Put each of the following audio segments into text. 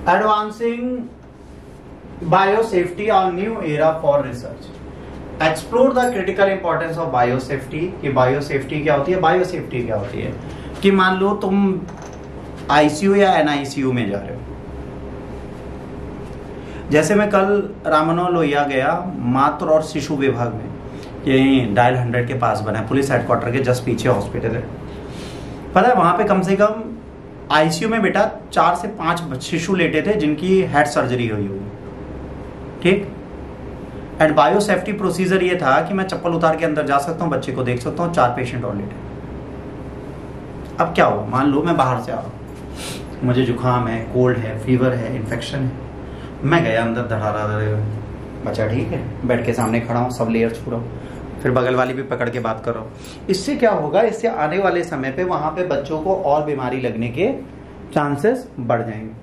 Advancing biosafety on new era for research. Explore the critical importance of biosafety. कि biosafety क्या होती है, biosafety क्या होती है। कि मान लो तुम आईसीयू या एनआईसीयू में जा रहे हो। जैसे मैं कल राममनोहर लोहिया गया, मातृ और शिशु विभाग में, ये डायल 100 के पास बना है, पुलिस हेडक्वार्टर के जस्ट पीछे हॉस्पिटल है। पता है वहां पे कम से कम आईसीयू में बेटा 4 से 5 शिशु लेटे थे जिनकी हेड सर्जरी हुई हुई। ठीक। एंड बायोसेफ्टी प्रोसीजर ये था कि मैं चप्पल उतार के अंदर जा सकता हूँ, बच्चे को देख सकता हूँ, 4 पेशेंट और लेटे। अब क्या हुआ, मान लो मैं बाहर से आ रहा हूँ, मुझे जुकाम है, कोल्ड है, फीवर है, इन्फेक्शन है, मैं गया अंदर, धड़ारा बच्चा ठीक है, बेड के सामने खड़ा हूँ, सब लेयर छू रहा हूँ, फिर बगल वाली भी पकड़ के बात कर रहा हूँ। इससे क्या होगा, इससे आने वाले समय पे वहां पे बच्चों को और बीमारी लगने के चांसेस बढ़ जाएंगे।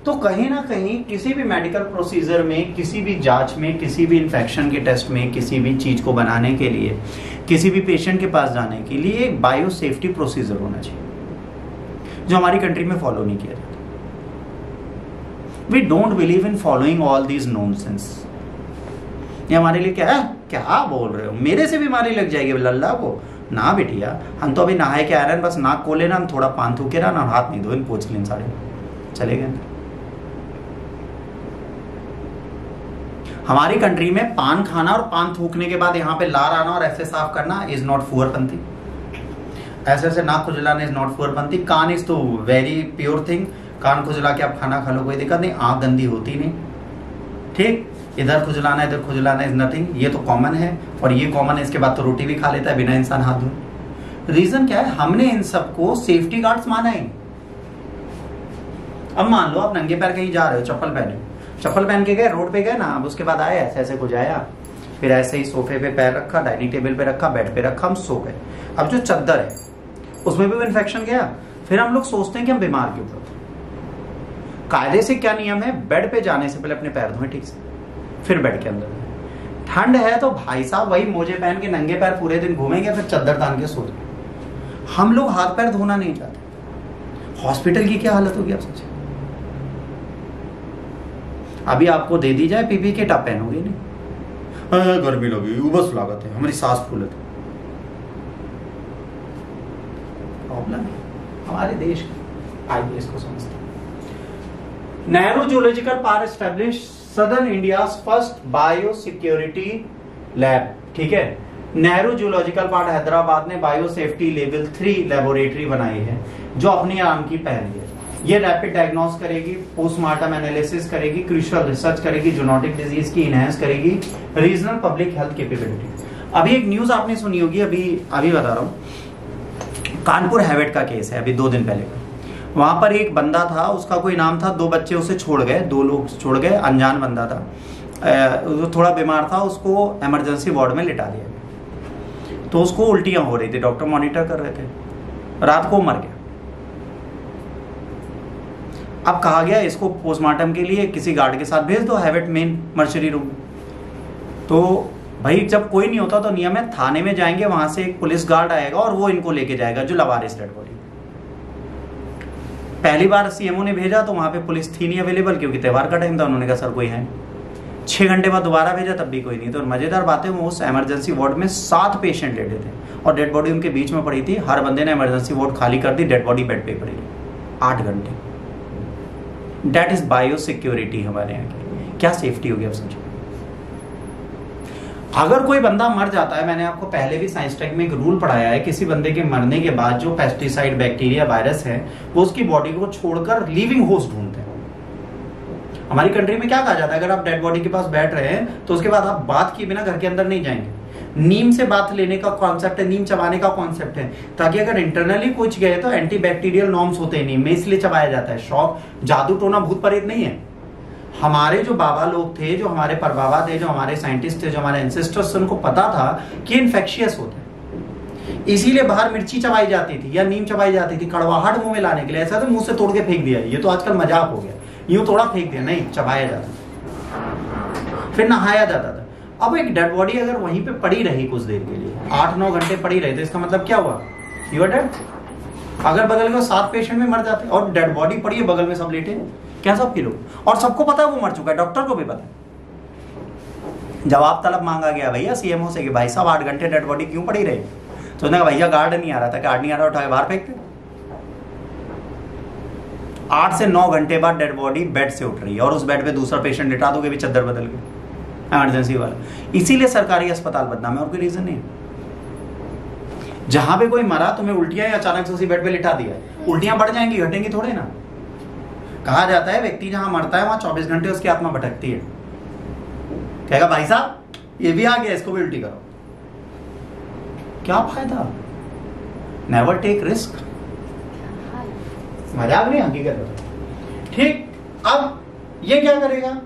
तो कहीं ना कहीं किसी भी मेडिकल प्रोसीजर में, किसी भी जांच में, किसी भी इन्फेक्शन के टेस्ट में, किसी भी चीज को बनाने के लिए, किसी भी पेशेंट के पास जाने के लिए एक बायो सेफ्टी प्रोसीजर होना चाहिए, जो हमारी कंट्री में फॉलो नहीं किया जाता। We don't believe in following all these nonsense. ये हमारे लिए क्या है, क्या बोल रहे हो, मेरे से बीमारी लग जाएगी लल्ला को ना बेटिया, हम तो अभी नहाए के आ रहे हैं, बस नाक को लेना, हम थोड़ा पान थूके ना, हाथ नहीं धो, इन पोछ लें सारे, चले गए। हमारी कंट्री में पान खाना और पान थूकने के बाद यहाँ पे लार आना और ऐसे साफ करना इज नॉट फुअरपंथी। ऐसे ऐसे नाक खुजलाना इज नॉट फुअरपंथी। कान इज तो वेरी प्योर थिंग, कान खुजला के आप खाना खा लो, कोई दिक्कत नहीं, आंख गंदी होती नहीं। ठीक, इधर खुजलाना इधर खुजलाना इज नथिंग, ये तो कॉमन है, और ये कॉमन है, इसके बाद तो रोटी भी खा लेता है बिना इंसान हाथ धोए। रीजन क्या है, हमने इन सबको सेफ्टी गार्ड्स माना है। अब मान लो आप नंगे पैर कहीं जा रहे हो, चप्पल पहन के गए, रोड पे गए ना, अब उसके बाद आए, ऐसे ऐसे कुछ आया, फिर ऐसे ही सोफे पे पैर रखा, डाइनिंग टेबल पे रखा, बेड पे रखा, हम सो गए। अब जो चद्दर है उसमें भी इन्फेक्शन गया, फिर हम लोग सोचते हैं कि हम बीमार क्यों पड़ते। कायदे से क्या नियम है, बेड पे जाने से पहले अपने पैर धोएं ठीक से, फिर बेड के अंदर। ठंड है तो भाई साहब वही मोजे पहन के नंगे पैर पूरे दिन घूमेंगे, फिर चद्दर तान के सो जाए। हम लोग हाथ पैर धोना नहीं चाहते। हॉस्पिटल की क्या हालत होगी आप सोचिए। अभी आपको दे दी जाए पीपी किट, आप पहनोगे नहीं, गर्मी लगी, उबस लागत है, हमारी सांस फूलत है। प्रॉब्लम है हमारे देश का, आइए इसको समझते हैं। Nehru zoological park establish southern India first bio security lab. ठीक है, नेहरू जूलॉजिकल पार्क हैदराबाद ने बायो सेफ्टी लेवल 3 लेबोरेटरी बनाई है, जो अपनी आम की पहली है। ये रैपिड डायग्नोस करेगी, पोस्टमार्टम एनालिसिस करेगी, क्रूशियल रिसर्च करेगी, जूनोटिक डिजीज की इनहेंस करेगी, रीजनल पब्लिक हेल्थ कैपेबिलिटी। अभी एक न्यूज आपने सुनी होगी, अभी बता रहा हूं, कानपुर हैवेट का केस है, अभी 2 दिन पहले का। वहां पर एक बंदा था, उसका कोई नाम था, 2 बच्चे उसे छोड़ गए, 2 लोग छोड़ गए, अनजान बंदा था, वो थोड़ा बीमार था, उसको इमरजेंसी वार्ड में लिटा दिया गया। तो उसको उल्टियां हो रही थी, डॉक्टर मॉनिटर कर रहे थे, रात को मर गया। अब कहा गया इसको पोस्टमार्टम के लिए किसी गार्ड के साथ भेज दो हैवेट मेन मर्चरी रूम। तो भाई जब कोई नहीं होता तो नियम है, थाने में जाएंगे, वहां से एक पुलिस गार्ड आएगा और वो इनको लेके जाएगा, जो लवारिस डेड बॉडी। पहली बार सीएमओ ने भेजा तो वहां पे पुलिस थी नहीं अवेलेबल, क्योंकि त्योहार का टाइम था, उन्होंने कहा सर कोई है। 6 घंटे बाद दोबारा भेजा, तब भी कोई नहीं। तो मजेदार बात है, वो उस इमरजेंसी वार्ड में 7 पेशेंट लेटे थे और डेड बॉडी उनके बीच में पड़ी थी। हर बंदे ने इमरजेंसी वार्ड खाली कर दी, डेड बॉडी बेड पे पड़ी 8 घंटे। That is बायो सिक्योरिटी हमारे यहाँ की। क्या सेफ्टी होगी आप समझो। अगर कोई बंदा मर जाता है, मैंने आपको पहले भी साइंस टेक में एक रूल पढ़ाया है, किसी बंदे के मरने के बाद जो पेस्टिसाइड, बैक्टीरिया, वायरस है, वो उसकी बॉडी को छोड़कर लिविंग होस्ट ढूंढते हैं। हमारी कंट्री में क्या कहा जाता है, अगर आप डेड बॉडी के पास बैठ रहे हैं तो उसके बाद आप बात किए बिना घर के अंदर नहीं जाएंगे। नीम से बात लेने का कॉन्सेप्ट है, नीम चबाने का कॉन्सेप्ट है, ताकि अगर इंटरनली कुछ गए तो एंटी बैक्टीरियल नॉर्म्स होते हैं नीम में, इसलिए चबाया जाता है। शौक, जादू टोना, भूत प्रेत नहीं है। हमारे जो बाबा लोग थे, जो हमारे परबाबा थे, जो हमारे साइंटिस्ट थे, जो हमारे एंसेस्टर्स थे, उनको पता था कि इन्फेक्शियस होते हैं, इसीलिए बाहर मिर्ची चबाई जाती थी या नीम चबाई जाती थी कड़वाहट मुंह में लाने के लिए। ऐसा तो मुंह से तोड़ के फेंक दिया, ये तो आजकल मजाक हो गया, यूं थोड़ा फेंक दिया, नहीं, चबाया जाता, फिर नहाया जाता था। अब एक डेड बॉडी अगर वहीं पे पड़ी रही कुछ देर के लिए, 8-9 घंटे पड़ी रही, तो इसका मतलब क्या हुआ, यू आर डेड। अगर बगल में 7 पेशेंट में मर जाते और डेड बॉडी पड़ी है बगल में, सब लेटे हैं, क्या सब किलो, और सबको पता है वो मर चुका है, डॉक्टर को भी पता है। जवाब तलब मांगा गया भैया सीएमओ से कि भाई साहब 8 घंटे डेड बॉडी क्यों पड़ी रही, तो उसने कहा भैया गार्ड नहीं आ रहा था, गार्ड नहीं आ रहा, उठा के बाहर फेंकते। 8 से 9 घंटे बाद डेड बॉडी बेड से उठ रही है और उस बेड पे दूसरा पेशेंट लिटा दोगे भी चद्दर बदल के, इमरजेंसी वाला। इसीलिए सरकारी अस्पताल बदनाम है, और कोई रीजन नहीं। जहां पे कोई मरा तुम्हें उल्टियां या अचानक से उसी बेड पे लिटा दिया, उल्टियां बढ़ जाएंगी, घटेंगी थोड़े ना। कहा जाता है व्यक्ति जहां मरता है वहां 24 घंटे उसकी आत्मा भटकती है। कहेगा भाई साहब ये भी आ गया, इसको भी उल्टी करो, क्या फायदा। नेवर टेक रिस्क, मजाक नहीं, हकीकत। ठीक, अब ये क्या करेगा,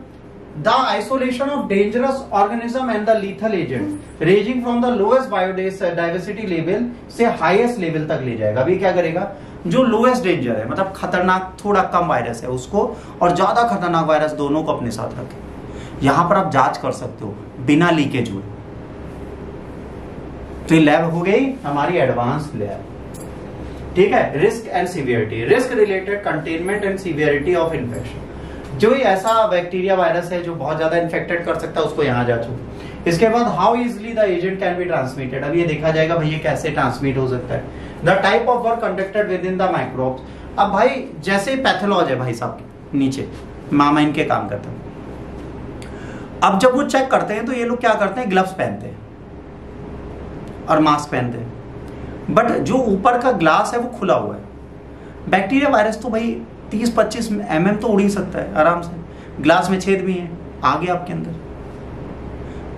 the isolation of dangerous organism and the lethal agent ranging from the lowest biodiversity level से हाईएस्ट लेवल तक ले जाएगा। अभी क्या करेगा, जो लोएस्ट डेंजर है, मतलब खतरनाक थोड़ा कम वायरस है उसको, और ज्यादा खतरनाक वायरस दोनों को अपने साथ रखें। यहां पर आप जांच कर सकते हो बिना लीकेज हुए। तो ये लैब हो गई हमारी एडवांस लैब। ठीक है, risk and severity, risk related containment and severity of infection. जो ऐसा बैक्टीरिया वायरस है जो बहुत ज्यादा इन्फेक्टेड कर सकता है उसको यहाँ जांचो। इसके बाद how easily the agent can be transmitted, अब ये देखा जाएगा भाई ये कैसे ट्रांसमिट हो सकता है। The type of work conducted with in the microbes, अब भाई जैसे पैथोलॉज है भाई साहब के नीचे मामा इनके काम करते हैं, अब जब वो चेक करते हैं तो ये लोग क्या करते हैं, ग्लव्स पहनते हैं और मास्क पहनते हैं, बट जो ऊपर का ग्लास है वो खुला हुआ है। बैक्टीरिया वायरस तो भाई 30-25 mm तो उड़ ही सकता है आराम से, ग्लास में छेद भी है आगे आपके अंदर।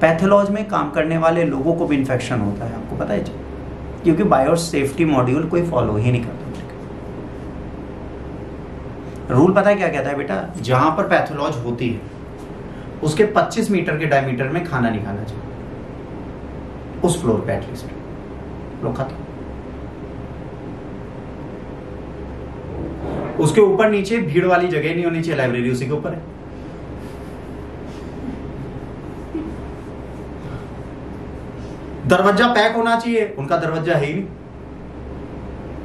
पैथोलॉज में काम करने वाले लोगों को भी इन्फेक्शन होता है, आपको पता है जी, क्योंकि बायो सेफ्टी मॉड्यूल कोई फॉलो ही नहीं करता। रूल पता है क्या कहता है बेटा, जहां पर पैथोलॉज होती है उसके 25 मीटर के डायमीटर में खाना नहीं खाना चाहिए, उस फ्लोर पे एटलीस्ट लोग खाते। उसके ऊपर नीचे भीड़ वाली जगह नहीं होनी चाहिए, लाइब्रेरी उसी के ऊपर है। दरवाजा पैक होना चाहिए, उनका दरवाजा है ही नहीं,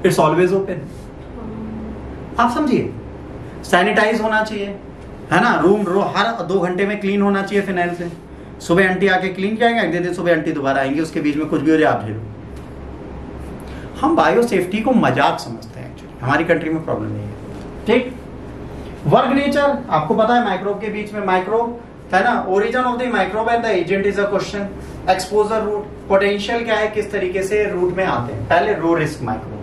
इट्स ऑलवेज ओपन। आप समझिए, सैनिटाइज होना चाहिए, है ना, रूम हर 2 घंटे में क्लीन होना चाहिए फिनाइल से। सुबह आंटी आके क्लीन किया, अगले दिन सुबह आंटी दोबारा आएंगे, उसके बीच में कुछ भी हो जाए आप झेलो। हम बायो सेफ्टी को मजाक समझते हैं, एक्चुअली हमारी कंट्री में प्रॉब्लम नहीं है। ठीक, वर्क नेचर आपको पता है, माइक्रोब के बीच में माइक्रोब है ना, origin of the microbe and the agent is a question. Exposure route, potential क्या है, किस तरीके से रूट में आते हैं। पहले low risk microbe,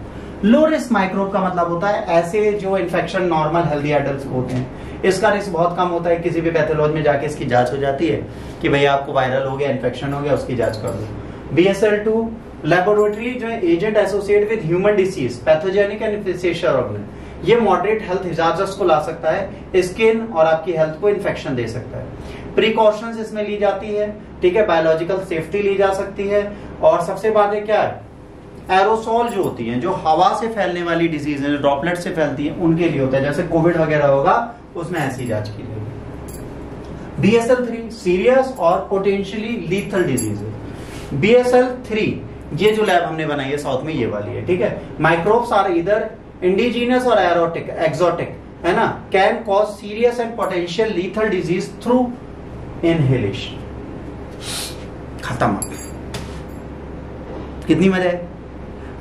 low risk microbe का मतलब होता है ऐसे जो इन्फेक्शन नॉर्मल हेल्दी एडल्ट होते हैं, इसका रिस्क बहुत कम होता है। किसी भी पैथोलॉजी में जाके इसकी जांच हो जाती है कि भैया आपको वायरल हो गया, इन्फेक्शन हो गया, उसकी जांच कर दो। BSL-2 लेबोरेटरी जो agent associate with human disease, pathogenic and infectious organism, ये मॉडरेट हेल्थ हिजार्ड्स को ला सकता है, स्किन और आपकी हेल्थ को इन्फेक्शन दे सकता है। प्रिकॉशंस इसमें ली जाती है, ठीक है, बायोलॉजिकल सेफ्टी ली जा सकती है। और सबसे बात है क्या है, एरोसोल जो होती है, जो हवा से फैलने वाली डिजीज है, जो ड्रॉपलेट से फैलती है, उनके लिए होता है। जैसे कोविड वगैरह होगा उसमें ऐसी जांच की जाएगी। BSL-3 सीरियस और पोटेंशियली लीथल डिजीज है। BSL-3 ये जो लैब हमने बनाई है साउथ में, ये वाली है, ठीक है। माइक्रोब्स आर इधर इंडिजीनियस और एक्सोटिक, है ना, can cause serious and potential lethal disease through inhalation. खत्म। कितनी मजा है,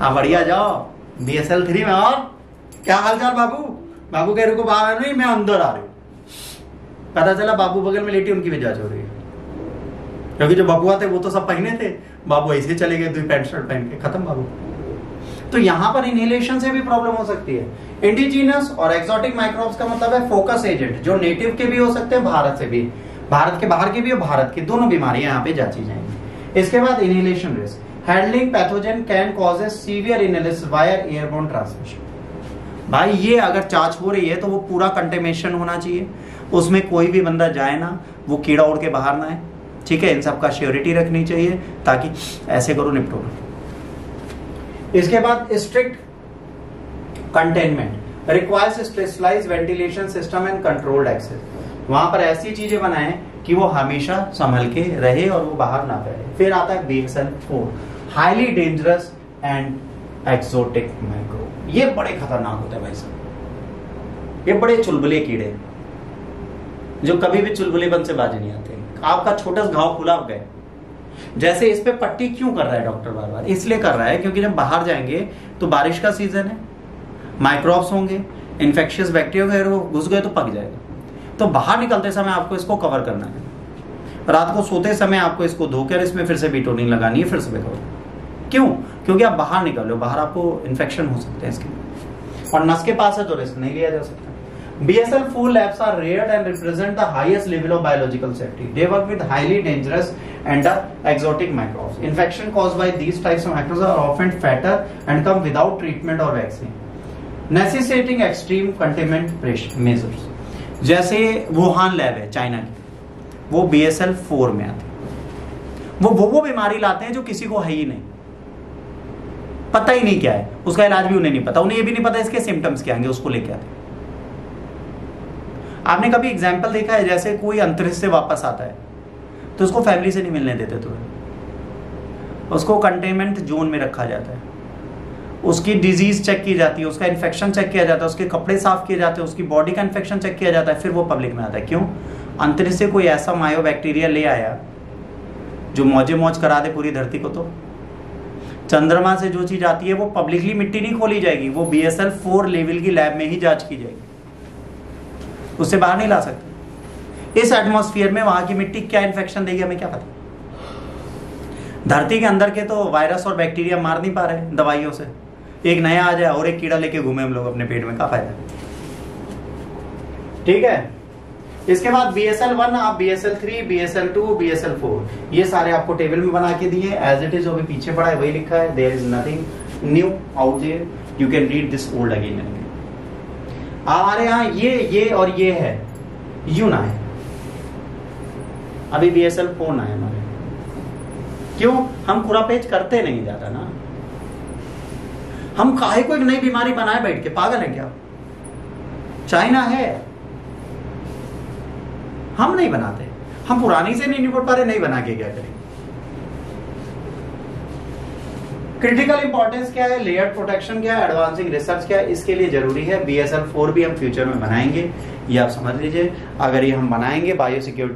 आप बढ़िया जाओ BSL-3 में। और क्या हालचाल बाबू, बाबू कह रहे को बाहर नहीं, मैं अंदर आ रही हूं। पता चला बाबू बगल में लेटी, उनकी भी जांच हो रही है, क्योंकि जो बबुआ थे वो तो सब पहने थे, बाबू ऐसे चले गए 2 पैंट शर्ट पहन के, खत्म बाबू। तो यहां पर इनहेलेशन से भी प्रॉब्लम हो सकती है। इंडिजीनस और एक्सोटिक माइक्रोब्स का मतलब है फोकस एजेंट, जो नेटिव के भी हो सकते हैं, भारत से भी, भारत के बाहर के भी और भारत की दोनों बीमारियां यहाँ पे जांची जाएंगी। इसके बाद inhalation risk, handling pathogen can causes severe inhalation via airborne transmission. भाई ये अगर जांच हो रही है तो वो पूरा कंटेमिनेशन होना चाहिए, उसमें कोई भी बंदा जाए ना, वो कीड़ा उड़ के बाहर ना आए, ठीक है। इन सब का श्योरिटी रखनी चाहिए ताकि ऐसे करो निपटो। इसके बाद strict containment requires specialised ventilation system and controlled access. वहां पर ऐसी चीजें बनाएं कि वो हमेशा संभल के रहे और वो बाहर ना फैले। फिर आता है BSL-4 highly dangerous and exotic microbe, ये बड़े खतरनाक होते हैं भाई साहब। ये बड़े चुलबुले कीड़े जो कभी भी चुलबुलेपन से बाज नहीं आते। आपका छोटा सा घाव खुला हो गए, जैसे इस पे पट्टी क्यों कर रहा है डॉक्टर बार बार? इसलिए कर रहा है क्योंकि जब बाहर जाएंगे तो बारिश का सीजन है, माइक्रोब्स होंगे, इन्फेक्शियस बैक्टीरिया वगैरह वो घुस गए तो पक जाएगा। तो बाहर निकलते समय आपको इसको कवर करना है। रात को सोते समय आपको इसको धोकर इसमें फिर से बीटोनिन लगानी है, फिर से कवर। क्यों? क्योंकि आप बाहर निकल रहे हो, बाहर आपको इन्फेक्शन हो सकते हैं इसके, और नस के पास है तो रिस्क नहीं लिया जा सकता। BSL-4 labs are rare and represent the highest level of biological safety. They work with highly dangerous and exotic microbes. Infection caused by these types of microbes are often fatal and come without treatment or vaccine, necessitating extreme containment measures. जैसे Wuhan lab है China की, वो BSL-4 में आते, वो बीमारी लाते हैं जो किसी को है ही नहीं, पता ही नहीं क्या है, उसका इलाज भी उन्हें नहीं पता, उन्हें ये भी नहीं पता इसके सिम्टम्स क्या आएंगे, उसको लेके आते। आपने कभी एग्जाम्पल देखा है, जैसे कोई अंतरिक्ष से वापस आता है तो उसको फैमिली से नहीं मिलने देते, तो उसको कंटेनमेंट जोन में रखा जाता है, उसकी डिजीज चेक की जाती है, उसका इन्फेक्शन चेक किया जाता है, उसके कपड़े साफ किए जाते हैं, उसकी बॉडी का इन्फेक्शन चेक किया जाता है, फिर वो पब्लिक में आता है। क्यों? अंतरिक्ष से कोई ऐसा मायोबैक्टीरिया ले आया जो मौजे मौज करा दे पूरी धरती को। तो चंद्रमा से जो चीज आती है वो पब्लिकली मिट्टी नहीं खोली जाएगी, वो BSL-4 लेवल की लैब में ही जांच की जाएगी, उससे बाहर नहीं ला सकते। इस एटमॉस्फेयर में वहां की मिट्टी क्या इन्फेक्शन देगी हमें क्या पता। धरती के अंदर के तो वायरस और बैक्टीरिया मार नहीं पा रहे दवाइयों से, एक नया आ जाए और एक कीड़ा लेके घूमे हम लोग अपने पेट में, क्या फायदा। ठीक है, इसके बाद BSL-1, आप BSL-3, BSL-2, BSL-4 ये सारे आपको टेबल में बना के दिए, एज इट इज अभी पीछे पड़ा है वही लिखा है, there is nothing new out there, you can read this old again and again. हमारे यहाँ ये और ये है, यू ना है, अभी BSL-4 ना है हमारे। क्यों? हम पूरा पेज करते नहीं ज्यादा ना, हम काहे को एक नई बीमारी बनाए बैठ के, पागल है क्या? चाइना है, हम नहीं बनाते, हम पुरानी से नहीं निपट पा रहे, नहीं बना के क्या करें। क्रिटिकल इंपॉर्टेंस क्या है, लेयर प्रोटेक्शन क्या है, एडवांसिंग रिसर्च क्या है, इसके लिए जरूरी है BSL-4 भी हम फ्यूचर में बनाएंगे, ये आप समझ लीजिए। अगर ये हम बनाएंगे बायो सिक्योरिटी